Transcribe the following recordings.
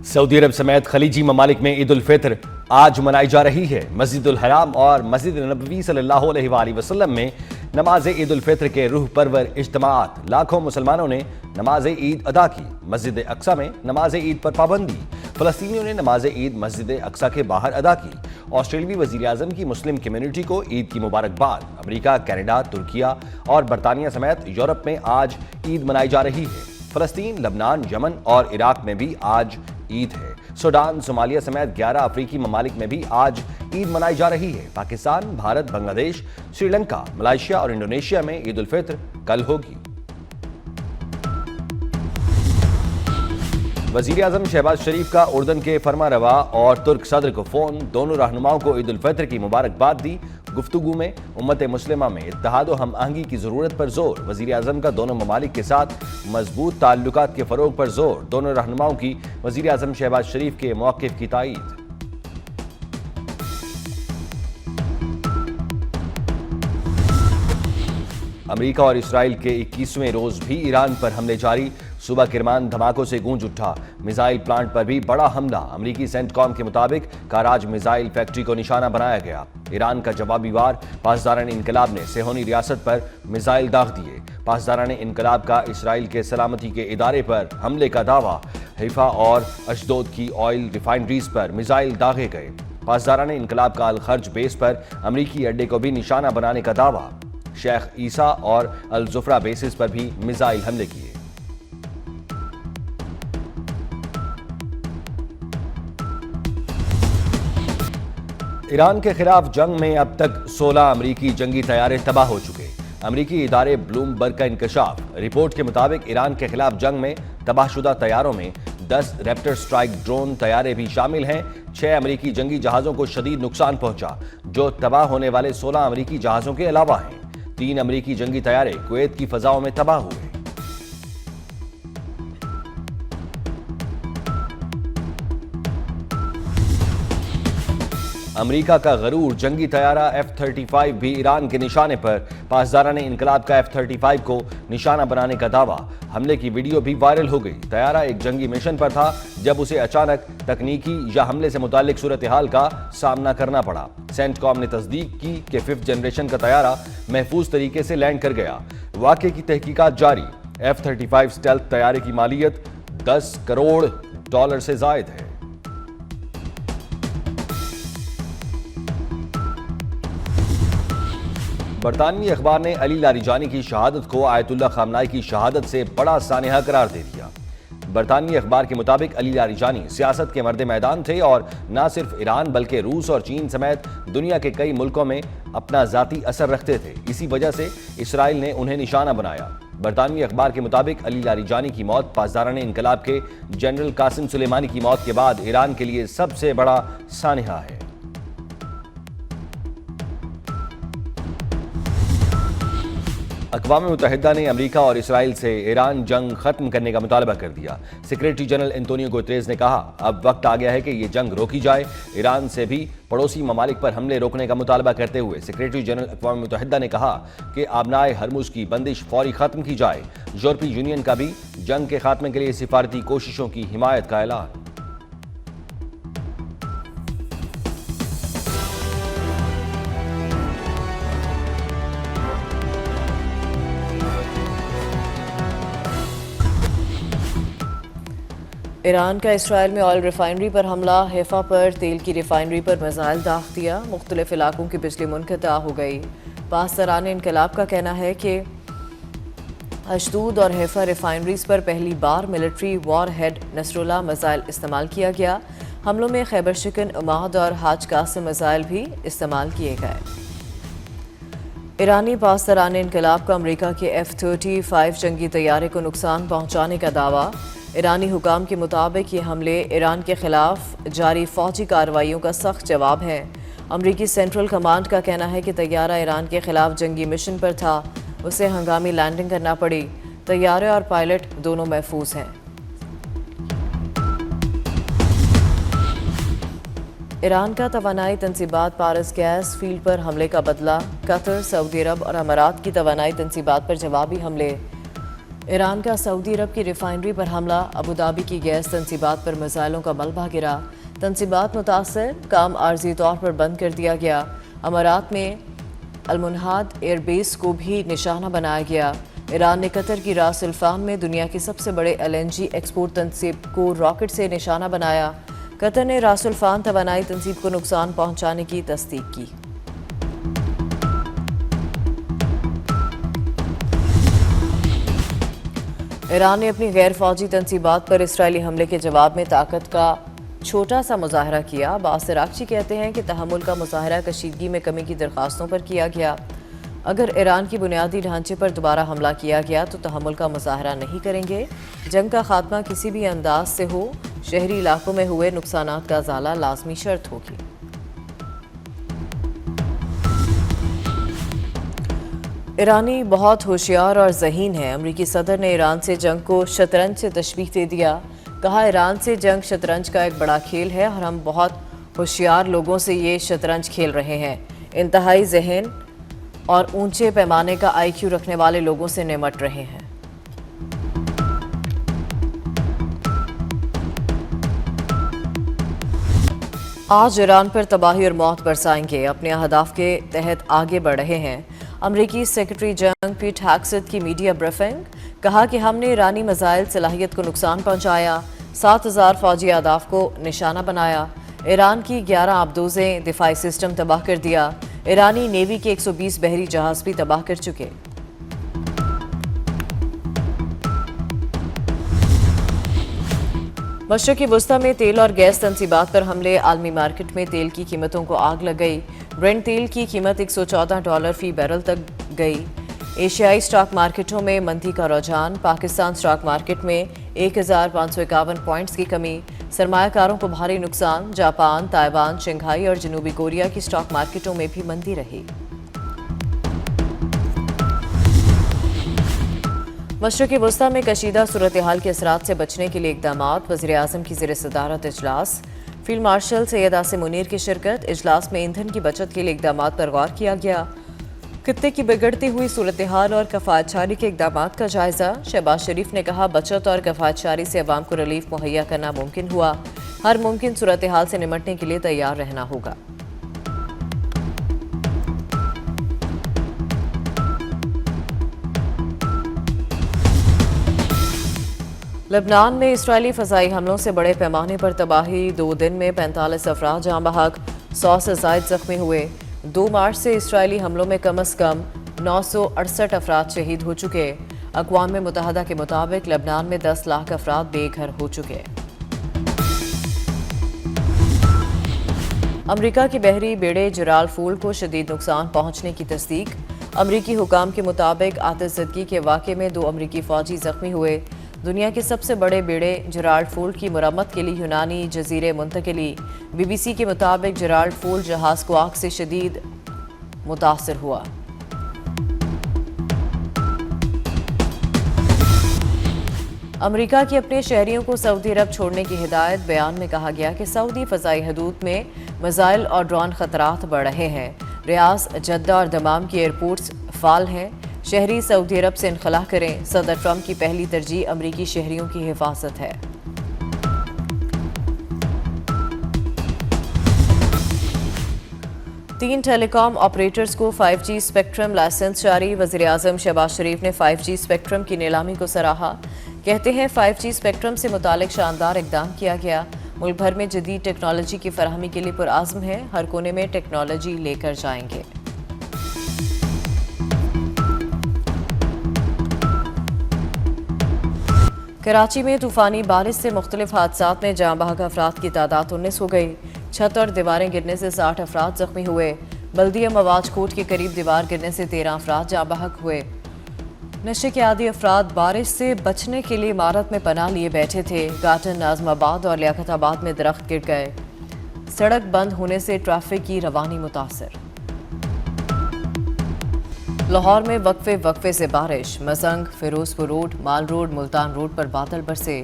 Saudi अरब समेत खलीजी ममालिक में ईद उल फित्र आज मनाई जा रही है। मस्जिदुल हराम और मस्जिद नबवी सल्लल्लाहु अलैहि वसल्लम में नमाज ईद उल फित्र के रूह परवर इज्तिमात लाखों मुसलमानों ने नमाज ईद अदा की। मस्जिद अक्सा में नमाज ईद पर पाबंदी, फलस्तीनियों ने नमाज ईद मस्जिद अक्सा के बाहर अदा की। ऑस्ट्रेलियावी वजीर आजम की मुस्लिम कम्युनिटी को ईद की मुबारकबाद। अमेरिका, कनाडा, तुर्किया और बरतानिया समेत यूरोप में आज ईद मनाई जा रही है। फलस्तीन, लबनान, यमन और इराक में भी आज ईद है। सूडान, सोमालिया समेत 11 अफ्रीकी ममालिक में भी आज ईद मनाई जा रही है। पाकिस्तान, भारत, बांग्लादेश, श्रीलंका, मलेशिया और इंडोनेशिया में ईद उल फित्र कल होगी। वजीर आजम शहबाज शरीफ का उर्दन के फरमारवा और तुर्क सदर को फोन, दोनों रहनुमाओं को ईद उल फित्र की मुबारकबाद दी। गुफ्तगू में उम्मत मुस्लिमा में इत्तेहाद और हम आहंगी की जरूरत पर जोर। वजीर आजम का दोनों ममालिक के साथ मजबूत ताल्लुकात के फरोग पर जोर। दोनों रहनुमाओं की वजीर आजम शहबाज शरीफ के मौक़िफ़ की तायीद। अमेरिका और इसराइल के 21वें रोज भी ईरान पर हमले जारी। सुबह किरमान धमाकों से गूंज उठा। मिसाइल प्लांट पर भी बड़ा हमला। अमेरिकी सेंटकॉम के मुताबिक कराज मिसाइल फैक्ट्री को निशाना बनाया गया। ईरान का जवाबी वार। पासदारान इनकलाब ने सेहोनी रियासत पर मिसाइल दाग दिए। पासदारान इनकलाब का इसराइल के सलामती के इदारे पर हमले का दावा। हैफा और अशदोद की ऑयल रिफाइनरीज पर मिसाइल दागे गए। पासदारान इनकलाब का अल खर्ज बेस पर अमेरिकी अड्डे को भी निशाना बनाने का दावा। शेख ईसा और अल जुफ्रा बेसिस पर भी मिसाइल हमले किए। ईरान के खिलाफ जंग में अब तक 16 अमेरिकी जंगी तैयारे तबाह हो चुके। अमेरिकी इदारे ब्लूमबर्ग का इंकशाफ। रिपोर्ट के मुताबिक ईरान के खिलाफ जंग में तबाहशुदा तैयारों में 10 रैप्टर स्ट्राइक ड्रोन तैयारे भी शामिल हैं। 6 अमेरिकी जंगी जहाजों को शदीद नुकसान पहुंचा, जो तबाह होने वाले 16 अमेरिकी जहाजों के अलावा हैं। 3 अमेरिकी जंगी तैयारे कुवैत की फजाओं में तबाह हुए। अमेरिका का गरूर जंगी तैयारा F-35 भी ईरान के निशाने पर। पासदारान इनकलाब का F-35 को निशाना बनाने का दावा। हमले की वीडियो भी वायरल हो गई। तैयारा एक जंगी मिशन पर था जब उसे अचानक तकनीकी या हमले से मुतालिक सूरत हाल का सामना करना पड़ा। सेंटकॉम ने तस्दीक की कि 5th जनरेशन का तैयारा महफूज तरीके से लैंड कर गया। वाक़े की तहकीकात जारी। F-35 स्टेल्थ तैयारे की मालियत $10 करोड़ से जायद है। बरतानवी अखबार ने अली लारीजानी की शहादत को आयतुल्लाह खामनाई की शहादत से बड़ा सानिहा करार दे दिया। बरतानवी अखबार के मुताबिक अली लारीजानी सियासत के मर्द मैदान थे और न सिर्फ ईरान बल्कि रूस और चीन समेत दुनिया के कई मुल्कों में अपना जाती असर रखते थे। इसी वजह से इसराइल ने उन्हें निशाना बनाया। बरतानवी अखबार के मुताबिक अली लारीजानी की मौत पासदारान इनकलाब के जनरल कासिम सुलेमानी की मौत के बाद ईरान के लिए सबसे बड़ा सानिहा है। अक़वाम मुत्तहिदा ने अमेरिका और इसराइल से ईरान जंग खत्म करने का मुतालबा कर दिया। सेक्रेटरी जनरल एंटोनियो गुतेरेस ने कहा, अब वक्त आ गया है कि ये जंग रोकी जाए। ईरान से भी पड़ोसी ममालिक पर हमले रोकने का मुतालबा करते हुए सेक्रेटरी जनरल अक़वाम मुत्तहिदा ने कहा कि आबनाए हरमुज़ की बंदिश फौरी खत्म की जाए। यूरोपीय यूनियन का भी जंग के खात्मे के लिए सिफारती कोशिशों की हिमायत का ऐलान। ईरान का इसराइल में ऑयल रिफाइनरी पर हमला। हैफा पर तेल की रिफाइनरी पर मिसाइल दाग दिया। मुख्तलिफ इलाकों की बिजली मुनक़ता हो गई। पासदारान इनकलाब का कहना है कि अशदूद और हैफा रिफाइनरीज पर पहली बार military warhead Nasrallah missile इस्तेमाल किया गया। हमलों में खैबर शिकन, उमाद और हाज कासिम मिसाइल भी इस्तेमाल किए गए। ईरानी पासदारान इनकलाब का अमेरिका के F-35 जंगी तैयारे को नुकसान पहुंचाने का दावा। ईरानी हुकाम के मुताबिक ये हमले ईरान के खिलाफ जारी फौजी कार्रवाइयों का सख्त जवाब है। अमरीकी सेंट्रल कमांड का कहना है कि तैयारा ईरान के खिलाफ जंगी मिशन पर था, उसे हंगामी लैंडिंग करना पड़ी। तैयारे और पायलट दोनों महफूज हैं। ईरान का तवानाई तनसीबात पारस गैस फील्ड पर हमले का बदला। कतर, सऊदी अरब और अमारात की तवानाई तनसीबात पर जवाबी हमले। ईरान का सऊदी अरब की रिफाइनरी पर हमला, अबू धाबी की गैस तनसीबात पर मिसाइलों का मलबा गिरा, तनसीबात मुतासर, काम आर्जी तौर पर बंद कर दिया गया। अमारात में अलमुनहाद एयरबेस को भी निशाना बनाया गया। ईरान ने कतर की रास अल्फान में दुनिया की सबसे बड़े LNG एक्सपोर्ट तनसीब को रॉकेट से निशाना बनाया। कतर ने रास अल्फान तवानाई तनसीब को नुकसान पहुंचाने की तस्दीक की। ईरान ने अपनी गैर फौजी तनसीबात पर इसराइली हमले के जवाब में ताकत का छोटा सा मुजाहरा किया। अब्बास अरागची कहते हैं कि तहम्मुल का मुजाहरा कशीदगी में कमी की दरख्वास्तों पर किया गया। अगर ईरान की बुनियादी ढांचे पर दोबारा हमला किया गया तो तहम्मुल का मुजाहरा नहीं करेंगे। जंग का खात्मा किसी भी अंदाज से हो, शहरी इलाकों में हुए नुकसानात का अजाला लाजमी शर्त होगी। ईरानी बहुत होशियार और ज़हीन है। अमरीकी सदर ने ईरान से जंग को शतरंज से तशबीह दे दिया। कहा, ईरान से जंग शतरंज का एक बड़ा खेल है और हम बहुत होशियार लोगों से ये शतरंज खेल रहे हैं। इंतहाई जहन और ऊंचे पैमाने का IQ रखने वाले लोगों से निमट रहे हैं। आज ईरान पर तबाही और मौत बरसाएंगे, अपने अहदाफ के तहत आगे बढ़ रहे हैं। अमरीकी सेक्रेटरी जंग पीट हेग्सेथ की मीडिया ब्रीफिंग, कहा कि हमने ईरानी मिसाइल सलाहियत को नुकसान पहुंचाया, 7000 फौजी अहदाफ को निशाना बनाया। ईरान की 11 आबदोजें दिफाई सिस्टम तबाह कर दिया। ईरानी नेवी के 120 बहरी जहाज भी तबाह कर चुके। मशरक़ी वुस्ता में तेल और गैस तनसीबात पर हमले, आलमी मार्केट में तेल की कीमतों को आग लग गई। ब्रेंट तेल की कीमत $114 फी बैरल तक गई। एशियाई स्टॉक मार्केटों में मंदी का रुझान, पाकिस्तान स्टॉक मार्केट में 1551 पॉइंट्स की कमी, सरमायाकारों को भारी नुकसान। जापान, ताइवान, शंघाई और जनूबी कोरिया की स्टॉक मार्केटों में भी मंदी रही। मशरक़ी वुस्ता में कशीदा सूरत हाल के असरात से बचने के लिए इक़दामात, वज़ीर आज़म की ज़ेर सदारत इजलास, फील्ड मार्शल सैयद आसिम मुनीर की शिरकत। इजलास में ईंधन की बचत के लिए इक़दामात पर गौर किया गया। खित्ते की बिगड़ती हुई सूरत हाल और कफ़ायतशारी के इक़दामात का जायज़ा। शहबाज शरीफ ने कहा, बचत और कफ़ायतशारी से अवाम को रिलीफ मुहैया करना मुमकिन हुआ। हर मुमकिन सूरत हाल से निमटने के लिए तैयार रहना होगा। लेबनान में इसराइली फ़ज़ाई हमलों से बड़े पैमाने पर तबाही, 2 दिन में 45 अफराद जाँ बहक, 100 से ज़ायद ज़ख्मी हुए। 2 मार्च से इसराइली हमलों में कम अज़ कम 968 अफराद शहीद हो चुके। अक़वाम मुत्तहदा के मुताबिक लेबनान में 10 लाख अफराद बेघर हो चुके। अमरीका के बहरी बेड़े जराल फूल को शदीद नुकसान पहुँचने की तस्दीक। अमरीकी हुकाम के मुताबिक आतिशज़दगी के वाक़े में 2 अमरीकी फ़ौजी ज़ख्मी हुए। दुनिया के सबसे बड़े बेड़े जेराल्ड फूल की मरम्मत के लिए यूनानी जजीरे मुंतकिली। BBC के मुताबिक जेराल्ड फूल जहाज़ को आग से शदीद मुतासर हुआ। अमरीका की अपने शहरियों को सऊदी अरब छोड़ने की हिदायत। बयान में कहा गया कि सऊदी फ़ज़ाई हदूद में मिसाइल और ड्रोन खतरात बढ़ रहे हैं। रियाज, जद्दा और दमाम की एयरपोर्ट्स फाल हैं। शहरी सऊदी अरब से इनखला करें। सदर ट्रंप की पहली तरजीह अमरीकी शहरियों की हिफाजत है। तीन टेलीकॉम ऑपरेटर्स को 5G स्पेक्ट्रम लाइसेंस जारी। वज़ीर आज़म शहबाज शरीफ ने 5G स्पेक्ट्रम की नीलामी को सराहा। कहते हैं 5G स्पेक्ट्रम से मुतालिक शानदार इक़दाम किया गया। मुल्क भर में जदीद टेक्नोलॉजी की फराहमी के लिए पुरआज़्म है। हर कोने में टेक्नोलॉजी लेकर जाएंगे। कराची में तूफ़ानी बारिश से मुख्तलिफ हादसात में जाँ बहक अफराद की तादाद 19 हो गई। छत और दीवारें गिरने से 60 अफराद ज़ख्मी हुए। बल्दिया मवाज कोट के करीब दीवार गिरने से 13 अफराद जाँ बहक हुए। नशे के आदी अफराद बारिश से बचने के लिए इमारत में पनाह लिए बैठे थे। गाटन, नाज़माबाद और लियाकताबाद में दरख्त गिर गए। सड़क बंद होने से ट्रैफिक की रवानी मुतासर। लाहौर में वक्फे से बारिश। मजंग, फिरोजपुर रोड, माल रोड, मुल्तान रोड पर बादल बरसे।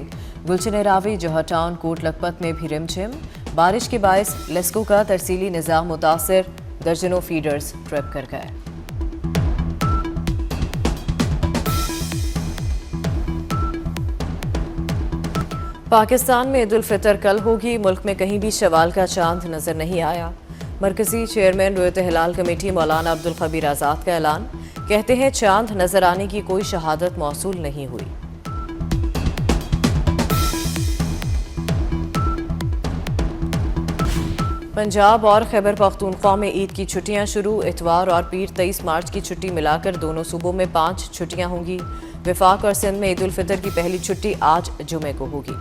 गुलशन रावी, जौहर टाउन, कोट लखपत में भी रिमझिम। बारिश के बायस लेस्को का तरसीली निज़ाम मुतासर। दर्जनों फीडर्स ट्रिप कर गए। पाकिस्तान में ईद उल फितर कल होगी। मुल्क में कहीं भी शवाल का चांद नजर नहीं आया। मरकजी चेयरमैन रुयत हिलाल कमेटी मौलाना अब्दुल खबीर आज़ाद का ऐलान, कहते हैं चांद नजर आने की कोई शहादत मौसूल नहीं हुई। पंजाब और खैबर पख्तूनख्वा में ईद की छुट्टियां शुरू। इतवार और पीर 23 मार्च की छुट्टी मिलाकर दोनों सूबों में 5 छुट्टियां होंगी। वफाक और सिंध में ईद उल फितर की पहली छुट्टी आज जुमे को होगी।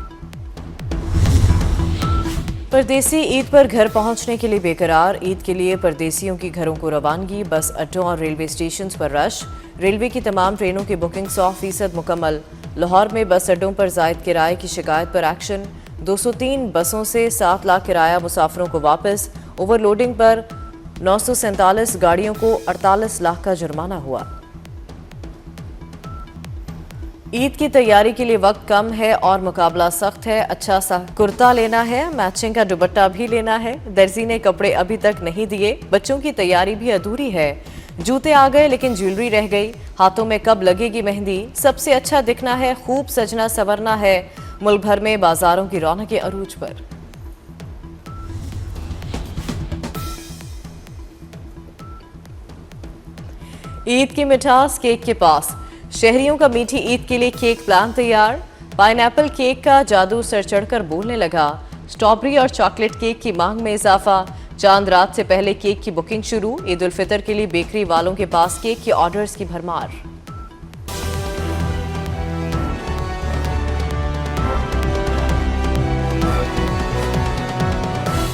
परदेसी ईद पर घर पहुंचने के लिए बेकरार। ईद के लिए परदेसियों की घरों को रवानगी। बस अड्डों और रेलवे स्टेशन पर रश। रेलवे की तमाम ट्रेनों की बुकिंग 100% मुकम्मल। लाहौर में बस अड्डों पर जायद किराए की शिकायत पर एक्शन। 203 बसों से 7 लाख किराया मुसाफिरों को वापस। ओवरलोडिंग पर 947 गाड़ियों को 48 लाख का जुर्माना हुआ। ईद की तैयारी के लिए वक्त कम है और मुकाबला सख्त है। अच्छा सा कुर्ता लेना है, मैचिंग का दुपट्टा भी लेना है। दर्जी ने कपड़े अभी तक नहीं दिए। बच्चों की तैयारी भी अधूरी है। जूते आ गए लेकिन ज्वेलरी रह गई। हाथों में कब लगेगी मेहंदी। सबसे अच्छा दिखना है, खूब सजना संवरना है। मुल्क भर में बाजारों की रौनकें अरूज पर। ईद की मिठास केक के पास। शहरियों का मीठी ईद के लिए केक प्लान तैयार। पाइनएप्पल केक का जादू सर चढ़कर बोलने लगा। स्ट्रॉबेरी और चॉकलेट केक की मांग में इजाफा। चांद रात से पहले केक की बुकिंग शुरू। ईद उल फितर के लिए बेकरी वालों के पास केक के ऑर्डर्स की भरमार।